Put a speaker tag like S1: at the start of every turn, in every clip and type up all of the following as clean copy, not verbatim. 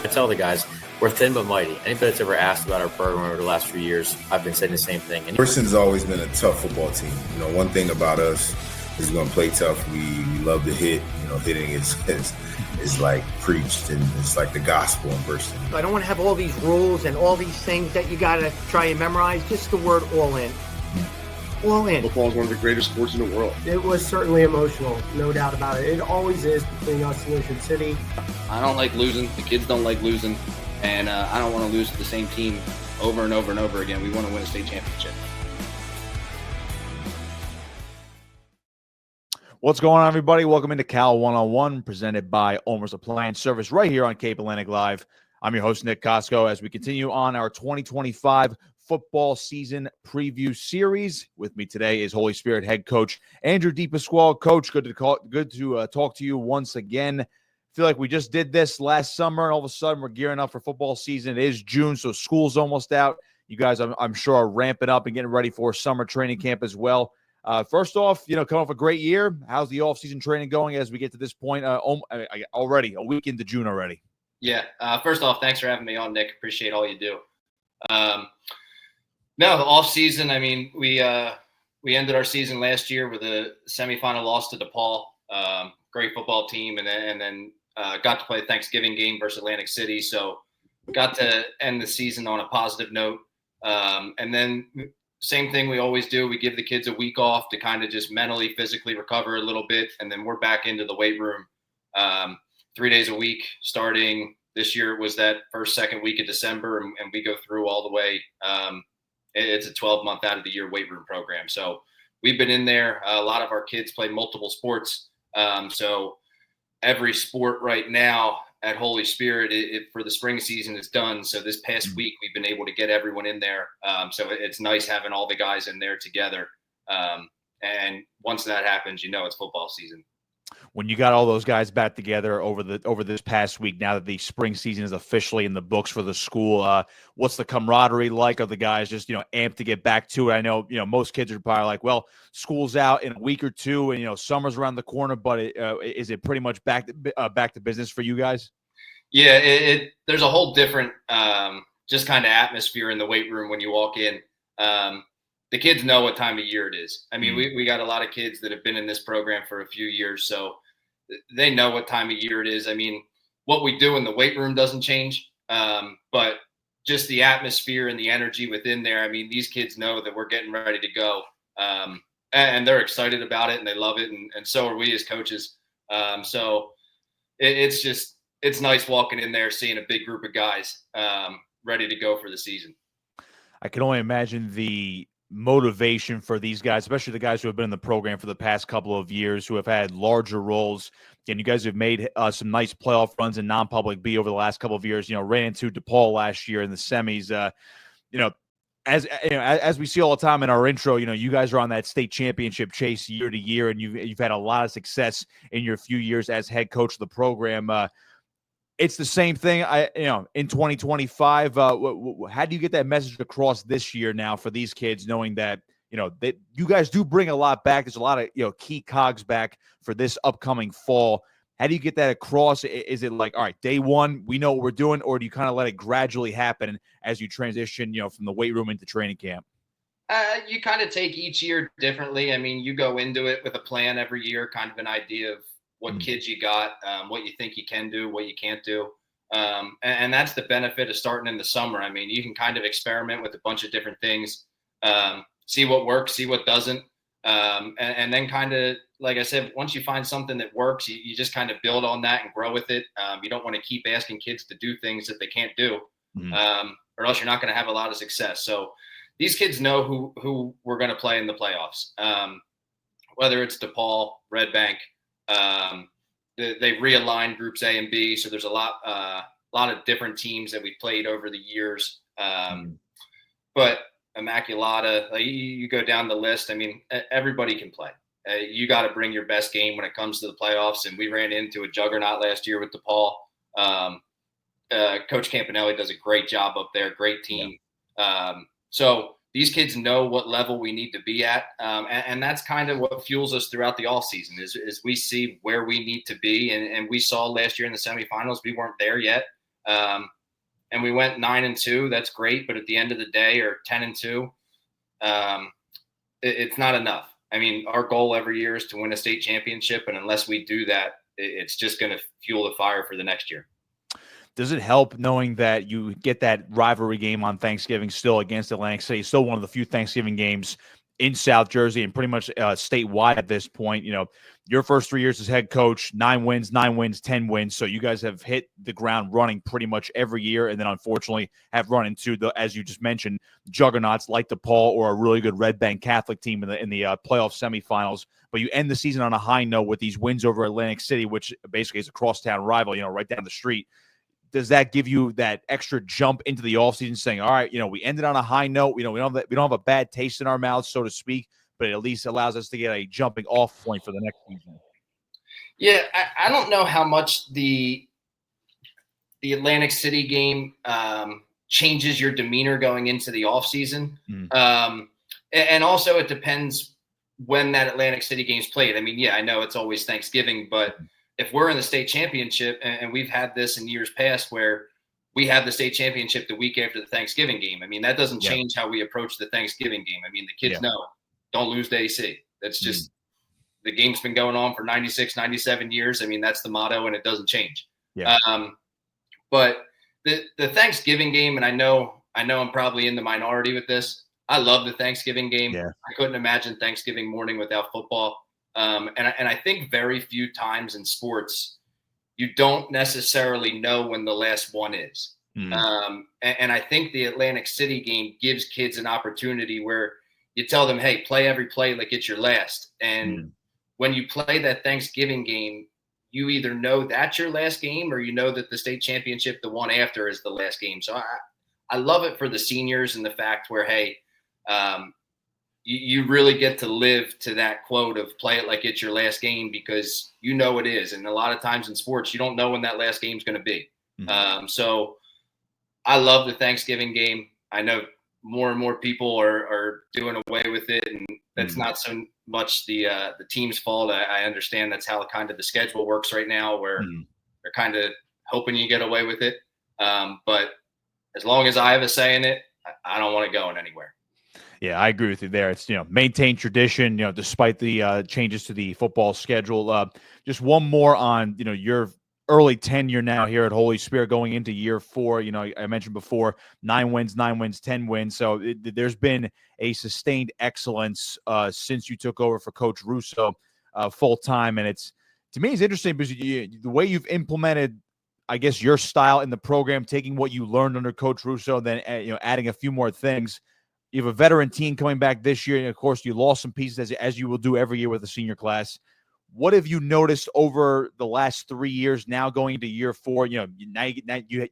S1: I tell the guys, we're thin but mighty. Anybody that's ever asked about our program over the last few years, I've been saying the same thing.
S2: Princeton's always been a tough football team. One thing about us is we're going to play tough. We love to hit. Hitting is like preached, and it's like the gospel in Princeton.
S3: I don't want to have all these rules and all these things that you got to try and memorize. Just the word all in. All in.
S4: Football is one of the greatest sports in the world.
S5: It was certainly emotional, no doubt about it. It always is between us and Ocean City.
S6: I don't like losing. The kids don't like losing. And I don't want to lose to the same team over and over and over again. We want to win a state championship.
S7: What's going on, everybody? Welcome into Cal 101, presented by Ulmer's Appliance Service right here on Cape Atlantic Live. I'm your host, Nick Kosko, as we continue on our 2025 football season preview series. With me today is Holy Spirit head coach Andrew DiPasquale. Coach, good to talk to you once again. Feel like we just did this last summer, and all of a sudden we're gearing up for football season. It is June, so school's almost out. You guys, I'm sure, are ramping up and getting ready for summer training camp as well. First off, coming off a great year, how's the off-season training going as we get to this point? Already a week into June already.
S6: Yeah. First off, thanks for having me on, Nick. Appreciate all you do. No, the off-season. I mean, we ended our season last year with a semifinal loss to DePaul. Great football team, and then got to play a Thanksgiving game versus Atlantic City. So got to end the season on a positive note. And then same thing we always do. We give the kids a week off to kind of just mentally, physically recover a little bit. And then we're back into the weight room 3 days a week starting this year. It was that second week of December, and we go through all the way. It's a 12-month out of the year weight room program. So we've been in there. A lot of our kids play multiple sports. So every sport right now at Holy Spirit for the spring season is done. So this past week, we've been able to get everyone in there. So it's nice having all the guys in there together. And once that happens, it's football season.
S7: When you got all those guys back together over this past week, now that the spring season is officially in the books for the school, what's the camaraderie like? Are the guys just, amped to get back to it? I know, most kids are probably like, well, school's out in a week or two and, summer's around the corner, but is it pretty much back to business for you guys?
S6: Yeah, there's a whole different just kind of atmosphere in the weight room when you walk in. The kids know what time of year it is. I mean, we got a lot of kids that have been in this program for a few years, so they know what time of year it is. I mean, what we do in the weight room doesn't change, but just the atmosphere and the energy within there. I mean, these kids know that we're getting ready to go, and they're excited about it, and they love it, and so are we as coaches. So it's nice walking in there, seeing a big group of guys ready to go for the season.
S7: I can only imagine the motivation for these guys, especially the guys who have been in the program for the past couple of years, who have had larger roles. And you guys have made some nice playoff runs in non-public B over the last couple of years. Ran into DePaul last year in the semis. As we see all the time in our intro, you guys are on that state championship chase year to year, and you've had a lot of success in your few years as head coach of the program. It's the same thing, in 2025. How do you get that message across this year now for these kids, knowing that, that you guys do bring a lot back? There's a lot of, key cogs back for this upcoming fall. How do you get that across? Is it like, all right, day one, we know what we're doing, or do you kind of let it gradually happen as you transition, from the weight room into training camp?
S6: You kind of take each year differently. I mean, you go into it with a plan every year, kind of an idea of what kids you got, what you think you can do, what you can't do. And that's the benefit of starting in the summer. I mean, you can kind of experiment with a bunch of different things, see what works, see what doesn't. And then kind of, like I said, once you find something that works, you just kind of build on that and grow with it. You don't want to keep asking kids to do things that they can't do, or else you're not going to have a lot of success. So these kids know who we're going to play in the playoffs, whether it's DePaul, Red Bank. They realigned groups A and B, so there's a lot of different teams that we played over the years. But Immaculata, you go down the list. I mean, everybody can play. You got to bring your best game when it comes to the playoffs. And we ran into a juggernaut last year with DePaul. Coach Campanelli does a great job up there. Great team. So these kids know what level we need to be at. And that's kind of what fuels us throughout the off season is we see where we need to be. And we saw last year in the semifinals, we weren't there yet. And we went 9-2. That's great. But at the end of the day, or 10-2, it's not enough. I mean, our goal every year is to win a state championship. And unless we do that, it's just going to fuel the fire for the next year.
S7: Does it help knowing that you get that rivalry game on Thanksgiving still against Atlantic City, still one of the few Thanksgiving games in South Jersey and pretty much statewide at this point? You know, your first 3 years as head coach, 9 wins, 10 wins. So you guys have hit the ground running pretty much every year. And then unfortunately have run into the, as you just mentioned, juggernauts like DePaul or a really good Red Bank Catholic team in the playoff semifinals. But you end the season on a high note with these wins over Atlantic City, which basically is a crosstown rival, you know, right down the street. Does that give you that extra jump into the offseason saying, all right, you know, we ended on a high note, you know, we don't have a bad taste in our mouths, so to speak, but it at least allows us to get a jumping off point for the next season?
S6: Yeah, I don't know how much the Atlantic City game changes your demeanor going into the offseason. And also it depends when that Atlantic City game's played. I mean, yeah, I know it's always Thanksgiving, but if we're in the state championship, and we've had this in years past where we have the state championship the week after the Thanksgiving game, I mean, that doesn't change how we approach the Thanksgiving game. I mean, the kids know, don't lose to AC. That's just the game's been going on for 96, 97 years. I mean, that's the motto, and it doesn't change. But the Thanksgiving game, and I know I'm probably in the minority with this. I love the Thanksgiving game. I couldn't imagine Thanksgiving morning without football. And I think very few times in sports, you don't necessarily know when the last one is. And I think the Atlantic City game gives kids an opportunity where you tell them, hey, play every play like it's your last. And when you play that Thanksgiving game, you either know that's your last game or you know that the state championship, the one after, is the last game. So I love it for the seniors and the fact where, hey, you really get to live to that quote of play it like it's your last game, because you know it is. And a lot of times in sports, you don't know when that last game is going to be. So I love the Thanksgiving game. I know more and more people are doing away with it, and that's not so much the team's fault. I understand that's how kind of the schedule works right now, where they're kind of hoping you get away with it. But as long as I have a say in it, I don't want it going anywhere.
S7: Yeah, I agree with you there. It's, you know, maintain tradition, you know, despite the changes to the football schedule. Just one more on, you know, your early tenure now here at Holy Spirit going into year 4. You know, I mentioned before 9 wins, 10 wins. So there's been a sustained excellence since you took over for Coach Russo full time. And it's, to me, it's interesting because the way you've implemented, I guess, your style in the program, taking what you learned under Coach Russo, then, you know, adding a few more things. You have a veteran team coming back this year, and of course, you lost some pieces as you will do every year with the senior class. What have you noticed over the last 3 years now going into year 4? You know,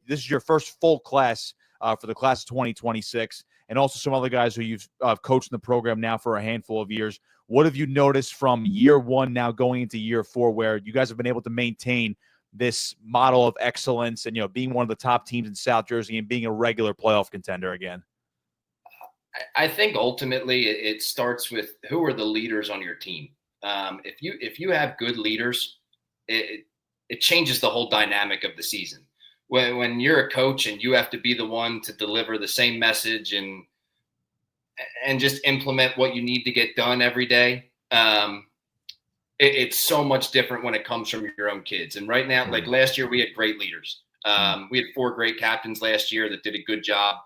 S7: this is your first full class for the class of 2026, and also some other guys who you've coached in the program now for a handful of years. What have you noticed from year 1 now going into year 4, where you guys have been able to maintain this model of excellence and, you know, being one of the top teams in South Jersey and being a regular playoff contender again?
S6: I think ultimately it starts with who are the leaders on your team. If you have good leaders, it changes the whole dynamic of the season. When you're a coach and you have to be the one to deliver the same message and just implement what you need to get done every day, it's so much different when it comes from your own kids. And right now, like last year, we had great leaders. We had 4 great captains last year that did a good job.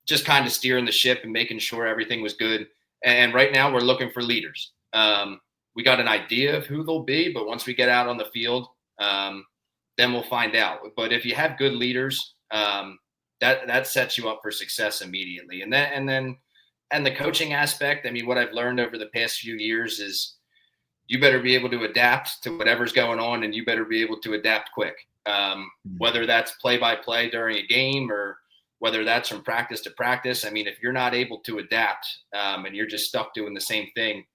S6: Just kind of steering the ship and making sure everything was good. And right now we're looking for leaders. We got an idea of who they'll be, but once we get out on the field, then we'll find out. But if you have good leaders, that sets you up for success immediately. And the coaching aspect, I mean, what I've learned over the past few years is you better be able to adapt to whatever's going on, and you better be able to adapt quick. Whether that's play-by-play during a game or whether that's from practice to practice. I mean, if you're not able to adapt and you're just stuck doing the same thing,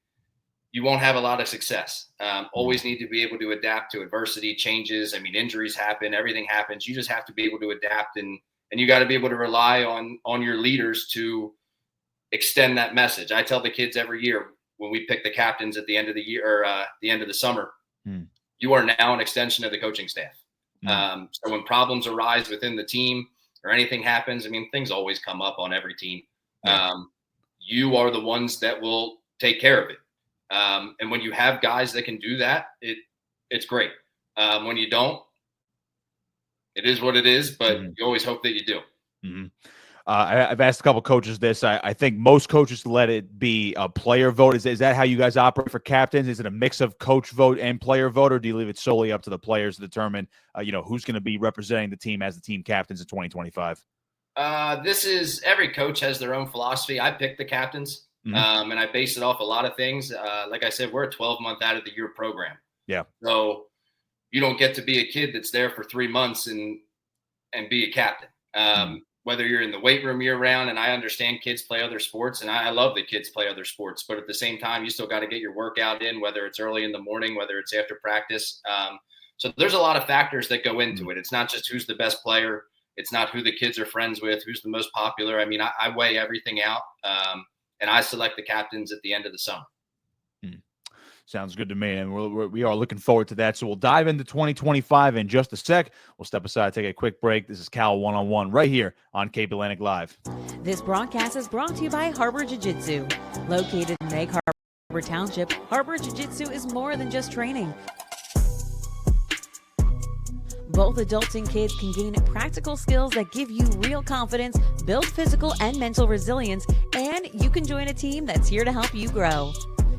S6: you won't have a lot of success. Always need to be able to adapt to adversity, changes. I mean, injuries happen, everything happens. You just have to be able to adapt, and you got to be able to rely on your leaders to extend that message. I tell the kids every year when we pick the captains at the end of the year or the end of the summer, you are now an extension of the coaching staff. So when problems arise within the team or anything happens, I mean, things always come up on every team. You are the ones that will take care of it. And when you have guys that can do that, it's great. When you don't, it is what it is, but you always hope that you do.
S7: I've asked a couple coaches this. I think most coaches let it be a player vote. Is that how you guys operate for captains? Is it a mix of coach vote and player vote, or do you leave it solely up to the players to determine, who's going to be representing the team as the team captains in 2025?
S6: This is every coach has their own philosophy. I pick the captains, and I base it off a lot of things. Like I said, we're a 12-month out of the year program.
S7: Yeah.
S6: So you don't get to be a kid that's there for 3 months and be a captain. Whether you're in the weight room year round, and I understand kids play other sports, and I love that kids play other sports, but at the same time, you still got to get your workout in, whether it's early in the morning, whether it's after practice. So there's a lot of factors that go into it. It's not just who's the best player. It's not who the kids are friends with, who's the most popular. I mean, I weigh everything out, and I select the captains at the end of the summer.
S7: Sounds good to me, and we are looking forward to that. So we'll dive into 2025 in just a sec. We'll step aside, take a quick break. This is Cal One-on-One right here on Cape Atlantic Live.
S8: This broadcast is brought to you by Harbor Jiu-Jitsu. Located in Egg Harbor Township, Harbor Jiu-Jitsu is more than just training. Both adults and kids can gain practical skills that give you real confidence, build physical and mental resilience, and you can join a team that's here to help you grow.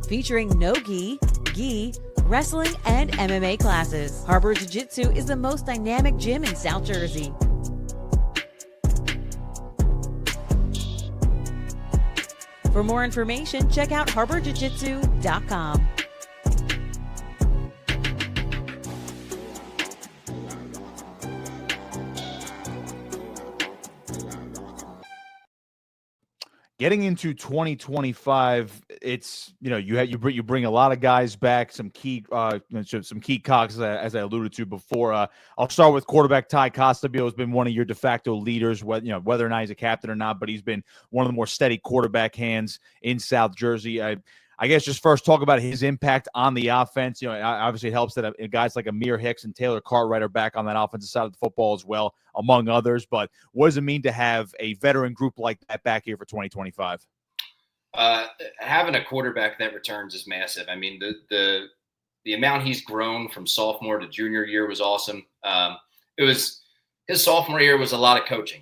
S8: Featuring no-gi, gi, wrestling, and MMA classes. Harbor Jiu-Jitsu is the most dynamic gym in South Jersey. For more information, check out harborjiujitsu.com.
S7: Getting into 2025, it's you bring a lot of guys back, some key cogs as I alluded to before. I'll start with quarterback Tai Kabio. Has been one of your de facto leaders, whether or not he's a captain or not, but he's been one of the more steady quarterback hands in South Jersey. I guess just first talk about his impact on the offense. Obviously it helps that guys like Amir Hicks and Taylor Cartwright are back on that offensive side of the football as well, among others. But what does it mean to have a veteran group like that back here for 2025?
S6: Having a quarterback that returns is massive. I mean, the amount he's grown from sophomore to junior year was awesome. His sophomore year was a lot of coaching.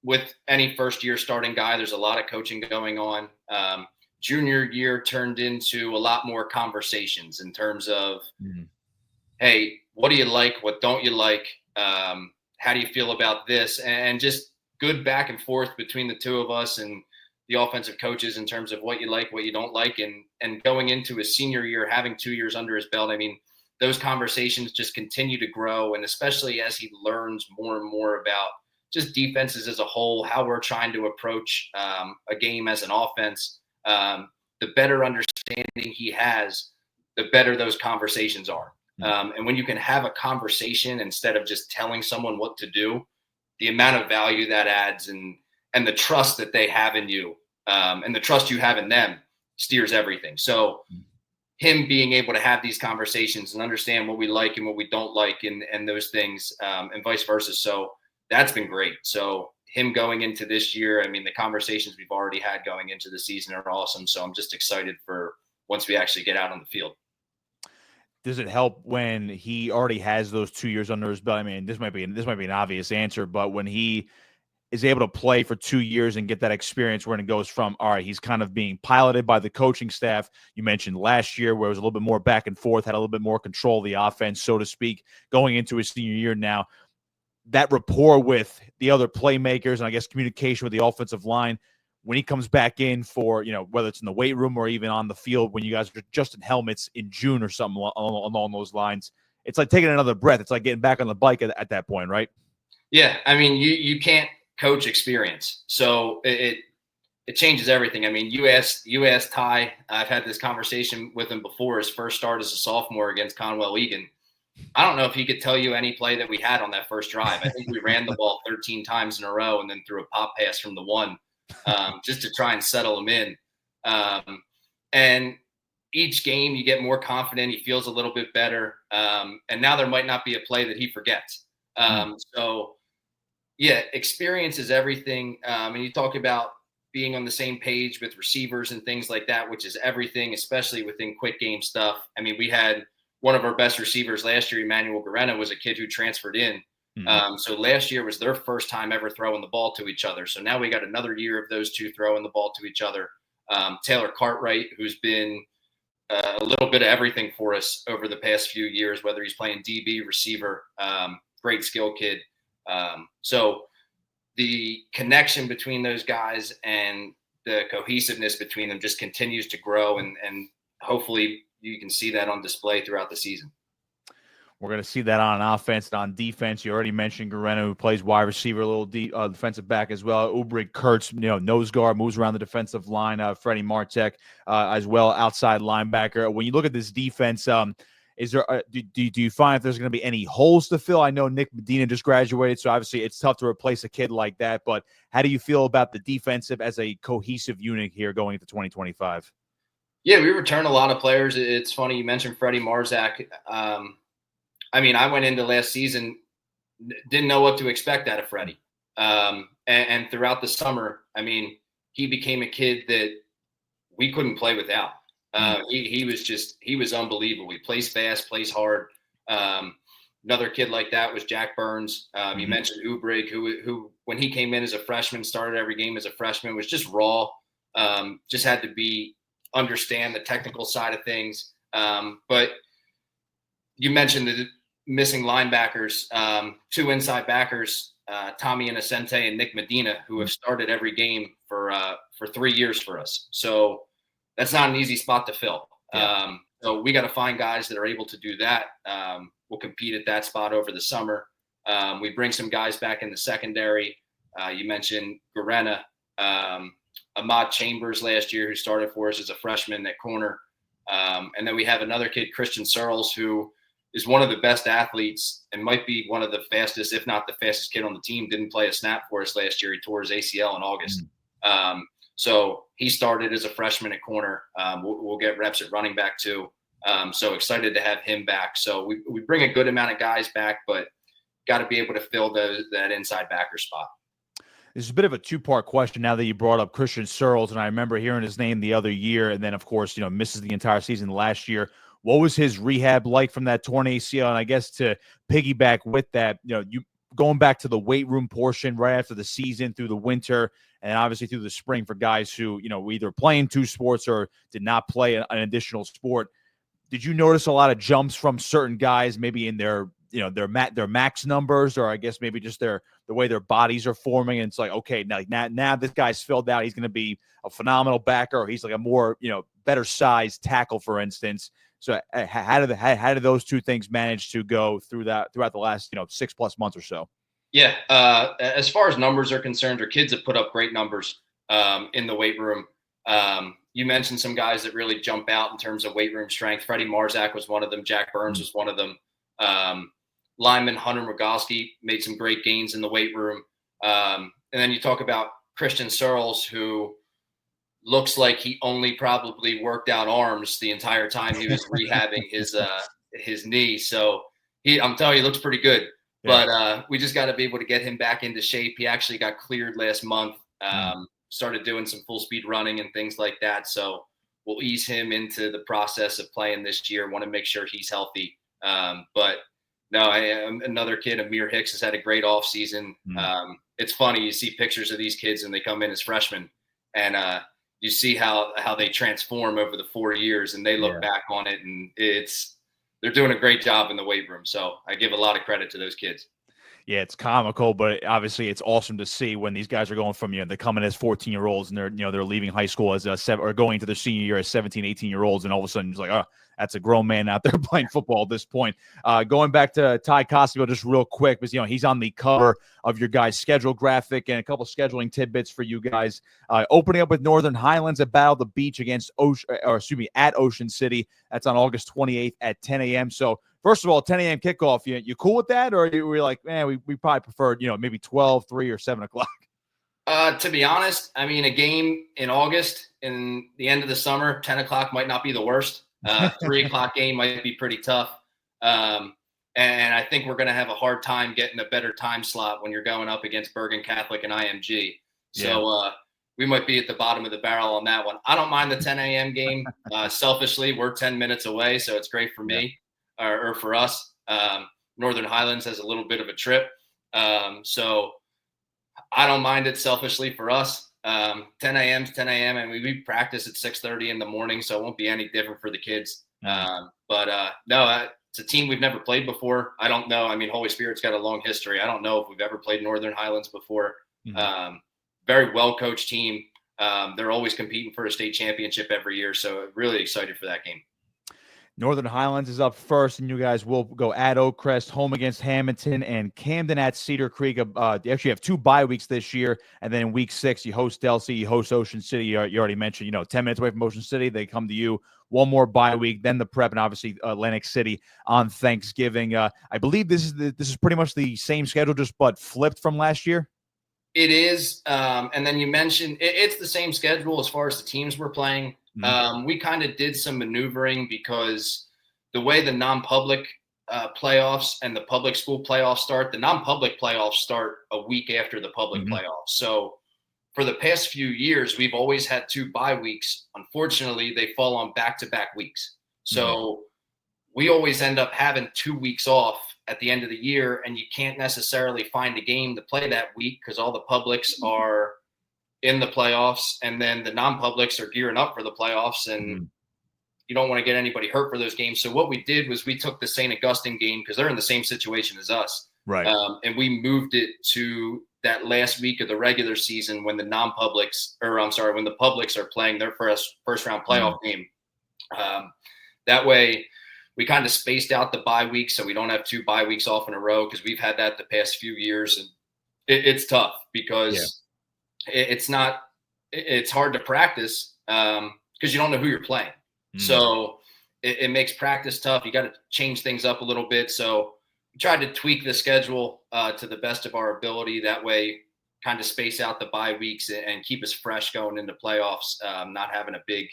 S6: With any first year starting guy, there's a lot of coaching going on. Junior year turned into a lot more conversations in terms of, hey, what do you like? What don't you like? How do you feel about this? And just good back and forth between the two of us and the offensive coaches in terms of what you like, what you don't like. And going into his senior year, having 2 years under his belt, I mean, those conversations just continue to grow. And especially as he learns more and more about just defenses as a whole, how we're trying to approach a game as an offense, the better understanding he has, the better those conversations are. And when you can have a conversation instead of just telling someone what to do, the amount of value that adds and the trust that they have in you and the trust you have in them steers everything. So him being able to have these conversations and understand what we like and what we don't like and those things and vice versa. So that's been great. So him going into this year, I mean, the conversations we've already had going into the season are awesome. So I'm just excited for once we actually get out on the field.
S7: Does it help when he already has those 2 years under his belt? I mean, this might be an obvious answer, but when he is able to play for 2 years and get that experience when it goes from, all right, he's kind of being piloted by the coaching staff. You mentioned last year where it was a little bit more back and forth, had a little bit more control of the offense, so to speak, going into his senior year now. That rapport with the other playmakers and I guess communication with the offensive line when he comes back in for, whether it's in the weight room or even on the field when you guys are just in helmets in June or something along those lines, it's like taking another breath. It's like getting back on the bike at that point, right?
S6: Yeah. I mean, you can't coach experience. So it changes everything. I mean, you asked Ty, I've had this conversation with him before, his first start as a sophomore against Conwell Egan. I don't know if he could tell you any play that we had on that first drive. I think we ran the ball 13 times in a row and then threw a pop pass from the 1. just to try and settle him in. And each game you get more confident. He feels a little bit better. And now there might not be a play that he forgets. So yeah, experience is everything. And you talk about being on the same page with receivers and things like that, which is everything, especially within quick game stuff. I mean, we had one of our best receivers last year, Emmanuel Guerrero, was a kid who transferred in. So last year was their first time ever throwing the ball to each other. So now we got another year of those two throwing the ball to each other. Taylor Cartwright, who's been a little bit of everything for us over the past few years, whether he's playing DB, receiver, great skill kid. So the connection between those guys and the cohesiveness between them just continues to grow. And hopefully you can see that on display throughout the season.
S7: We're going to see that on offense and on defense. You already mentioned Guerrero, who plays wide receiver, a little defensive back as well. Ulmer Kurtz, nose guard, moves around the defensive line. Freddie Martek as well, outside linebacker. When you look at this defense, is there do you find if there's going to be any holes to fill? I know Nick Medina just graduated, so obviously it's tough to replace a kid like that. But how do you feel about the defensive as a cohesive unit here going into 2025?
S6: Yeah, we return a lot of players. It's funny you mentioned Freddie Marzak. I mean, I went into last season, didn't know what to expect out of Freddie. And throughout the summer, I mean, he became a kid that we couldn't play without. He was unbelievable. He plays fast, plays hard. Another kid like that was Jack Burns. You mentioned Ubrig, who when he came in as a freshman, started every game as a freshman, was just raw. Just had to understand the technical side of things. But you mentioned the missing linebackers, two inside backers, Tommy Innocente and Nick Medina, who have started every game for 3 years for us. So that's not an easy spot to fill. Yeah. So we got to find guys that are able to do that. We'll compete at that spot over the summer. We bring some guys back in the secondary. You mentioned Guerrero, Ahmad Chambers last year, who started for us as a freshman at corner. And then we have another kid, Christian Searles, who is one of the best athletes and might be one of the fastest, if not the fastest kid on the team. Didn't play a snap for us last year. He tore his ACL in August. So he started as a freshman at corner. We'll get reps at running back too. So excited to have him back. So we bring a good amount of guys back, but got to be able to fill that inside backer spot.
S7: This is a bit of a two-part question now that you brought up Christian Searles, and I remember hearing his name the other year, and then, of course, misses the entire season last year. What was his rehab like from that torn ACL? And I guess to piggyback with that, you going back to the weight room portion right after the season through the winter and obviously through the spring for guys who, were either playing two sports or did not play an additional sport. Did you notice a lot of jumps from certain guys, maybe in their max numbers, or I guess maybe just the way their bodies are forming? And it's like, okay, now this guy's filled out. He's going to be a phenomenal backer, or he's like a more, better sized tackle, for instance. So how did those two things manage to go throughout the last 6+ months or so?
S6: Yeah, as far as numbers are concerned, our kids have put up great numbers in the weight room. You mentioned some guys that really jump out in terms of weight room strength. Freddie Marzak was one of them. Jack Burns was one of them. Lineman Hunter Rogoski made some great gains in the weight room. And then you talk about Christian Searles, who looks like he only probably worked out arms the entire time he was rehabbing his knee. So I'm telling you, he looks pretty good. Yeah. But we just got to be able to get him back into shape. He actually got cleared last month, started doing some full speed running and things like that. So we'll ease him into the process of playing this year. Want to make sure he's healthy. But no, another kid, Amir Hicks, has had a great off season. It's funny. You see pictures of these kids and they come in as freshmen, and you see how they transform over the 4 years, and they look back on it, and they're doing a great job in the weight room. So I give a lot of credit to those kids.
S7: Yeah, it's comical, but obviously it's awesome to see when these guys are going from, they're coming as 14-year-olds and they're leaving high school as or going into their senior year as 17, 18-year-olds, and all of a sudden it's like, oh, that's a grown man out there playing football at this point. Going back to Tai Kabio just real quick, because he's on the cover of your guys' schedule graphic, and a couple scheduling tidbits for you guys. Opening up with Northern Highlands at Battle of the Beach at Ocean City. That's on August 28th at 10 a.m. So first of all, 10 a.m. kickoff. You cool with that, or were you like, man, we probably preferred maybe 12, 3, or 7 o'clock?
S6: To be honest, I mean, a game in August in the end of the summer, 10 o'clock might not be the worst. 3 o'clock game might be pretty tough. And I think we're going to have a hard time getting a better time slot when you're going up against Bergen Catholic and IMG. So we might be at the bottom of the barrel on that one. I don't mind the 10 a.m. game. Selfishly, we're 10 minutes away, so it's great for me or for us. Northern Highlands has a little bit of a trip. So I don't mind it selfishly for us. 10 a.m. is 10 a.m. and we practice at 6:30 in the morning, so it won't be any different for the kids. No, it's a team we've never played before. I don't know. I mean, Holy Spirit's got a long history. I don't know if we've ever played Northern Highlands before. Very well-coached team. They're always competing for a state championship every year, so really excited for that game.
S7: Northern Highlands is up first, and you guys will go at Oakcrest, home against Hamilton, and Camden at Cedar Creek. You actually have 2 bye weeks this year, and then in week 6, you host Delsea, you host Ocean City. You already mentioned, 10 minutes away from Ocean City. They come to you. 1 more bye week, then the prep, and obviously Atlantic City on Thanksgiving. I believe this is pretty much the same schedule, but flipped from last year.
S6: It is, and then you mentioned it's the same schedule as far as the teams we're playing. We kind of did some maneuvering because the way the non-public playoffs and the public school playoffs start, the non-public playoffs start a week after the public playoffs. So for the past few years, we've always had 2 bye weeks. Unfortunately, they fall on back-to-back weeks. So we always end up having 2 weeks off at the end of the year, and you can't necessarily find a game to play that week because all the publics are in the playoffs, and then the non-publics are gearing up for the playoffs, and you don't want to get anybody hurt for those games. So what we did was we took the St. Augustine game because they're in the same situation as us.
S7: Right.
S6: And we moved it to that last week of the regular season when the when the publics are playing their first round playoff game. That way we kind of spaced out the bye weeks so we don't have 2 bye weeks off in a row, because we've had that the past few years, and it's tough because it's hard to practice because you don't know who you're playing. So it makes practice tough. You got to change things up a little bit. So we tried to tweak the schedule to the best of our ability. That way, kind of space out the bye weeks and keep us fresh going into playoffs, not having a big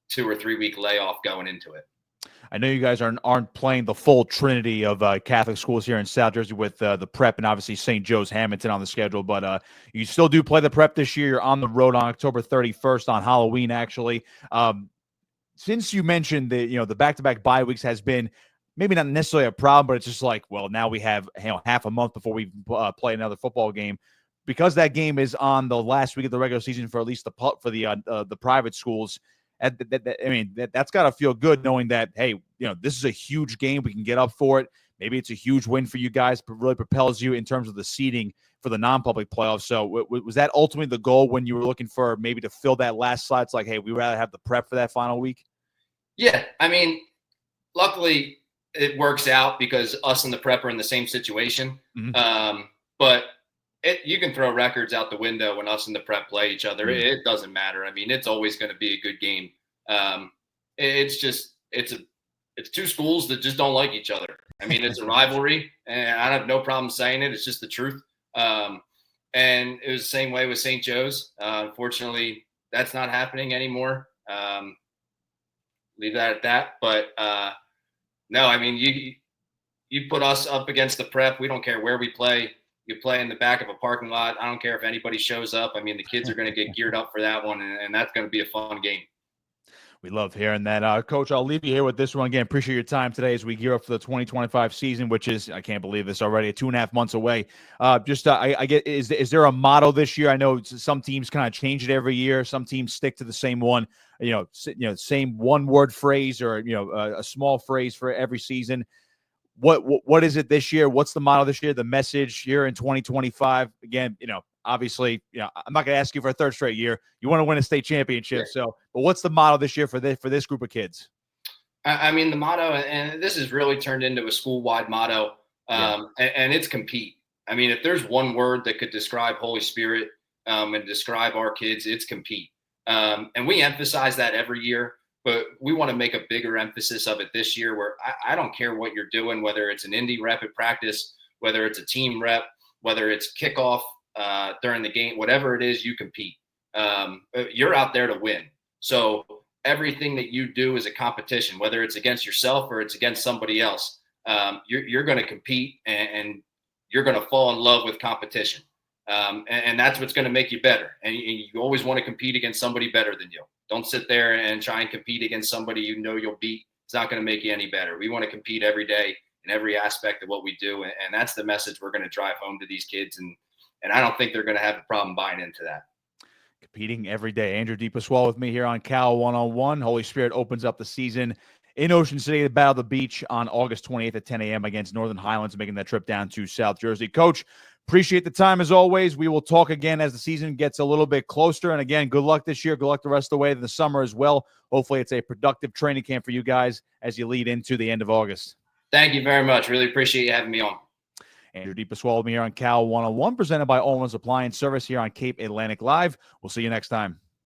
S6: 2 or 3 week layoff going into it.
S7: I know you guys aren't playing the full trinity of Catholic schools here in South Jersey with the prep and obviously St. Joe's Hamilton on the schedule, but you still do play the prep this year. You're on the road on October 31st on Halloween, actually. Since you mentioned that, the back-to-back bye weeks has been maybe not necessarily a problem, but it's just like, well, now we have half a month before we play another football game. Because that game is on the last week of the regular season for at least the private schools. That's got to feel good knowing that, hey, this is a huge game. We can get up for it. Maybe it's a huge win for you guys, but really propels you in terms of the seeding for the non-public playoffs. So was that ultimately the goal when you were looking for maybe to fill that last slot? It's like, hey, we'd rather have the prep for that final week.
S6: Yeah. I mean, luckily it works out because us and the prep are in the same situation. But you can throw records out the window when us and the prep play each other. It doesn't matter. I mean, it's always going to be a good game. It's 2 schools that just don't like each other. I mean, it's a rivalry, and I have no problem saying it. It's just the truth. And it was the same way with St. Joe's. Unfortunately, that's not happening anymore. Leave that at that. But no, I mean, you put us up against the prep. We don't care where we play. You play in the back of a parking lot. I don't care if anybody shows up. I mean, the kids are going to get geared up for that one, and that's going to be a fun game.
S7: We love hearing that. Coach, I'll leave you here with this one. Again, appreciate your time today as we gear up for the 2025 season, which is, I can't believe this already, 2.5 months away. I get, is there a motto this year? I know some teams kind of change it every year. Some teams stick to the same one, same one-word phrase or, a small phrase for every season. What is it this year? What's the motto this year? The message here in 2025? Again, obviously, I'm not going to ask you for a 3rd straight year. You want to win a state championship. But what's the motto this year for this group of kids?
S6: I mean, the motto, and this has really turned into a school-wide motto, and it's compete. I mean, if there's one word that could describe Holy Spirit and describe our kids, it's compete. And we emphasize that every year. But we want to make a bigger emphasis of it this year where I don't care what you're doing, whether it's an indie rep at practice, whether it's a team rep, whether it's kickoff during the game, whatever it is, you compete. You're out there to win. So everything that you do is a competition, whether it's against yourself or it's against somebody else. You're going to compete, and you're going to fall in love with competition. And that's what's going to make you better. And you always want to compete against somebody better than you. Don't sit there and try and compete against somebody you know you'll beat. It's not going to make you any better. We want to compete every day in every aspect of what we do. And that's the message we're going to drive home to these kids. And I don't think they're going to have a problem buying into that.
S7: Competing every day. Andrew DiPasquale with me here on Cal 101. Holy Spirit opens up the season in Ocean City, the Battle of the Beach on August 28th at 10 a.m. against Northern Highlands, making that trip down to South Jersey. Coach, appreciate the time as always. We will talk again as the season gets a little bit closer. And again, good luck this year. Good luck the rest of the way in the summer as well. Hopefully it's a productive training camp for you guys as you lead into the end of August.
S6: Thank you very much. Really appreciate you having me on.
S7: Andrew DiPasquale with me here on Cal 101, presented by Ulmer's Appliance Service here on Cape Atlantic Live. We'll see you next time.